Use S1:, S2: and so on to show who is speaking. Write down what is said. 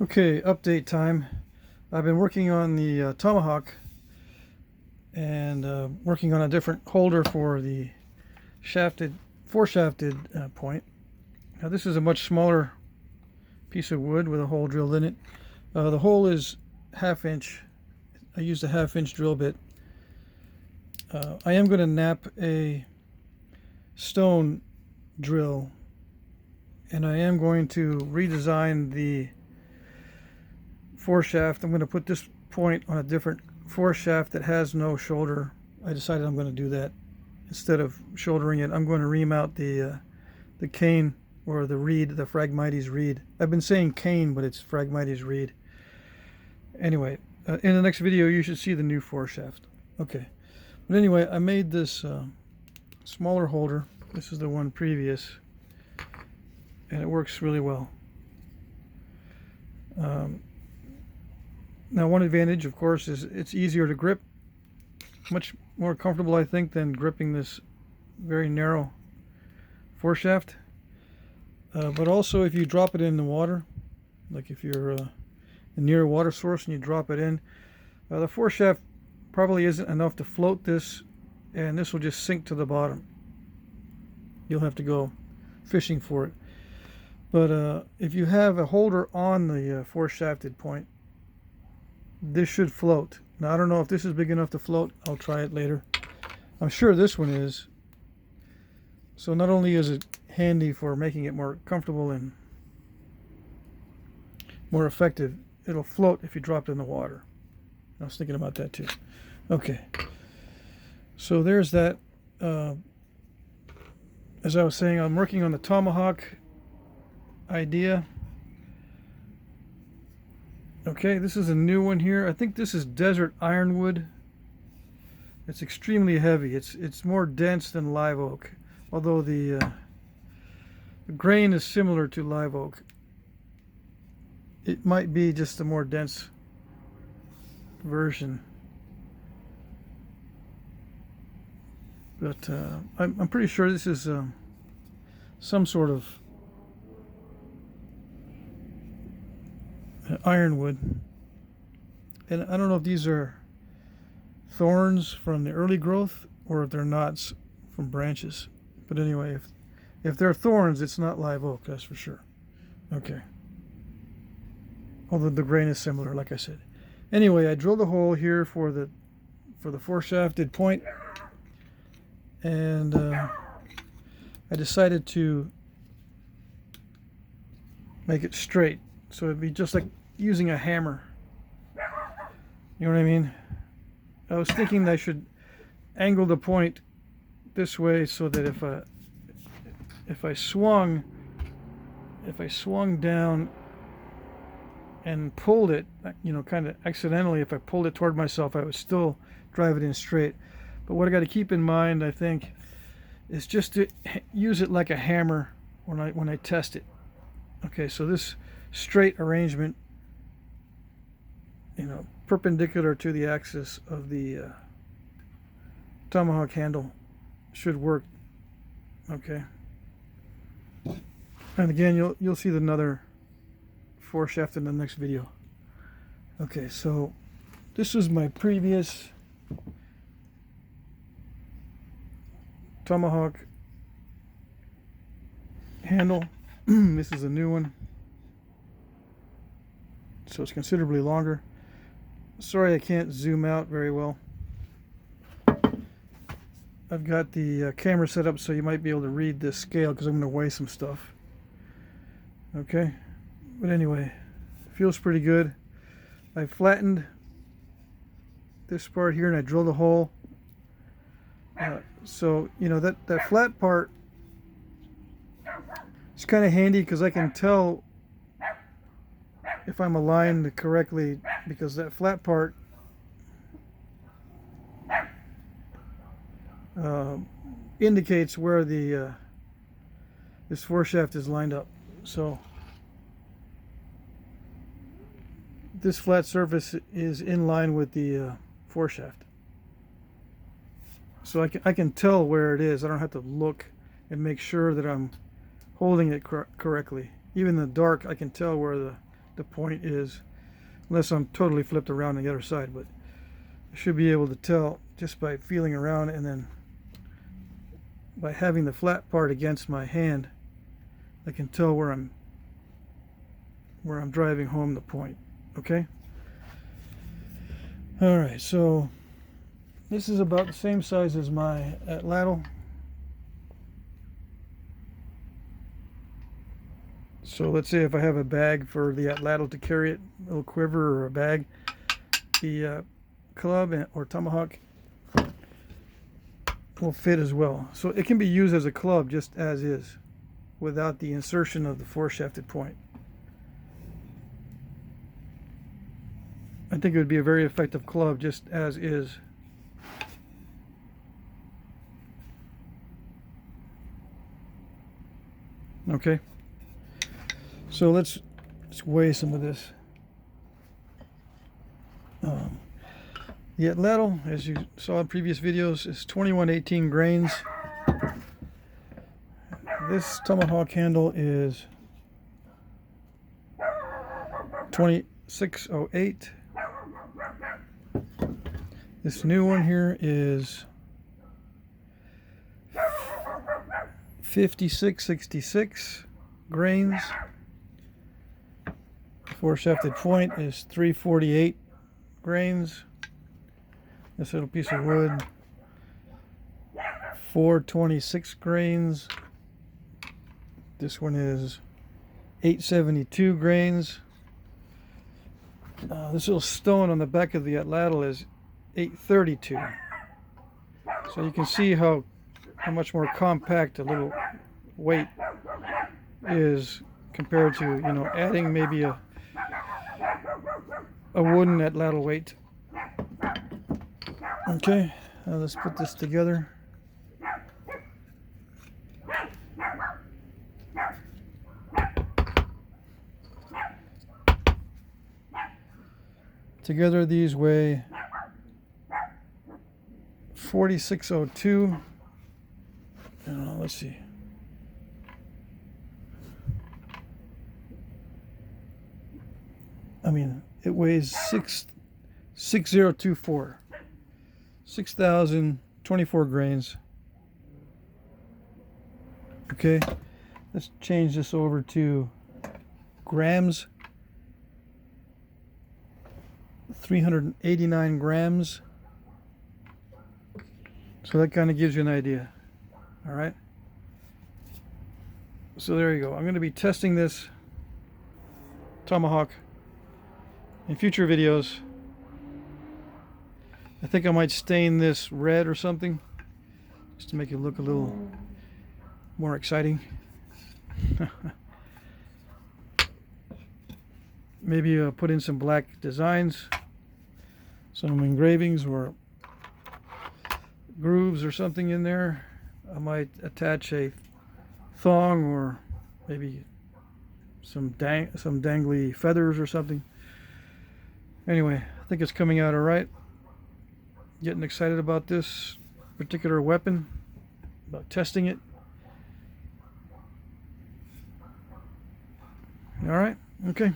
S1: Okay, update time. I've been working on the Tomahawk and working on a different holder for the four-shafted point. Now this is a much smaller piece of wood with a hole drilled in it. The hole is half-inch. I used a half-inch drill bit. I am going to nap a stone drill, and I am going to redesign the foreshaft. I'm going to put this point on a different foreshaft that has no shoulder. I decided I'm going to do that. Instead of shouldering it, I'm going to remount the cane, or the reed, the Phragmites reed. I've been saying cane, but it's Phragmites reed. Anyway, in the next video you should see the new foreshaft. Okay, but anyway, I made this smaller holder. This is the one previous, and it works really well. Now, one advantage, of course, is it's easier to grip. Much more comfortable, I think, than gripping this very narrow foreshaft. But also, if you drop it in the water, like if you're near a water source and you drop it in, the foreshaft probably isn't enough to float this, and this will just sink to the bottom. You'll have to go fishing for it. But if you have a holder on the foreshafted point, this should float. Now, I don't know if this is big enough to float. I'll try it later. I'm sure this one is. So not only is it handy for making it more comfortable and more effective, it'll float if you drop it in the water. I was thinking about that too. Okay. So there's that. As I was saying, I'm working on the Tomahawk idea. Okay, this is a new one here. I think this is desert ironwood. It's extremely heavy. It's more dense than live oak, although the grain is similar to live oak. It might be just a more dense version, but I'm pretty sure this is some sort of ironwood. And I don't know if these are thorns from the early growth or if they're knots from branches. But anyway, if they're thorns, it's not live oak, that's for sure. Okay. Although the grain is similar, like I said. Anyway, I drilled a hole here for the foreshafted point, and I decided to make it straight, so it'd be just like using a hammer. You know what I mean? I was thinking I should angle the point this way so that if I swung down and pulled it, you know, kind of accidentally, if I pulled it toward myself, I would still drive it in straight. But what I got to keep in mind, I think, is just to use it like a hammer when I test it. Okay, so this straight arrangement, you know, perpendicular to the axis of the Tomahawk handle should work. Okay, and again, you'll see another foreshaft in the next video. Okay, so this is my previous Tomahawk handle. This is a new one, so it's considerably longer. Sorry I can't zoom out very well. I've got the camera set up so you might be able to read this scale, because I'm going to weigh some stuff. Okay, but anyway, it feels pretty good. I flattened this part here and I drilled a hole. So, you know, that flat part, it's kind of handy because I can tell if I'm aligned correctly, because that flat part indicates where the this foreshaft is lined up. So this flat surface is in line with the foreshaft, so I can tell where it is. I don't have to look and make sure that I'm holding it correctly. Even in the dark, I can tell where the the point is, unless I'm totally flipped around on the other side, but I should be able to tell just by feeling around, and then by having the flat part against my hand, I can tell where I'm driving home the point. Okay? Alright, so this is about the same size as my atlatl. So let's say if I have a bag for the atlatl to carry it, a little quiver or a bag, the club or tomahawk will fit as well. So it can be used as a club just as is, without the insertion of the four-shafted point. I think it would be a very effective club just as is. Okay, so let's weigh some of this. The atlatl, as you saw in previous videos, is 2118 grains. This tomahawk handle is 2608. This new one here is 5666 grains. Four-shafted point is 348 grains. This little piece of wood, 426 grains. This one is 872 grains. This little stone on the back of the atlatl is 832. So you can see how much more compact a little weight is compared to, you know, adding maybe a wooden atlatl weight. Okay, let's put this together. Together these weigh 4602. Let's see. I mean, it weighs 6024. 6,024 grains. Okay, let's change this over to grams. 389 grams. So that kind of gives you an idea. All right. So there you go. I'm going to be testing this tomahawk in future videos. I think I might stain this red or something, just to make it look a little more exciting. Maybe put in some black designs, some engravings or grooves or something in there. I might attach a thong or maybe some dangly feathers or something. Anyway, I think it's coming out all right. Getting excited about this particular weapon, about testing it. All right, okay.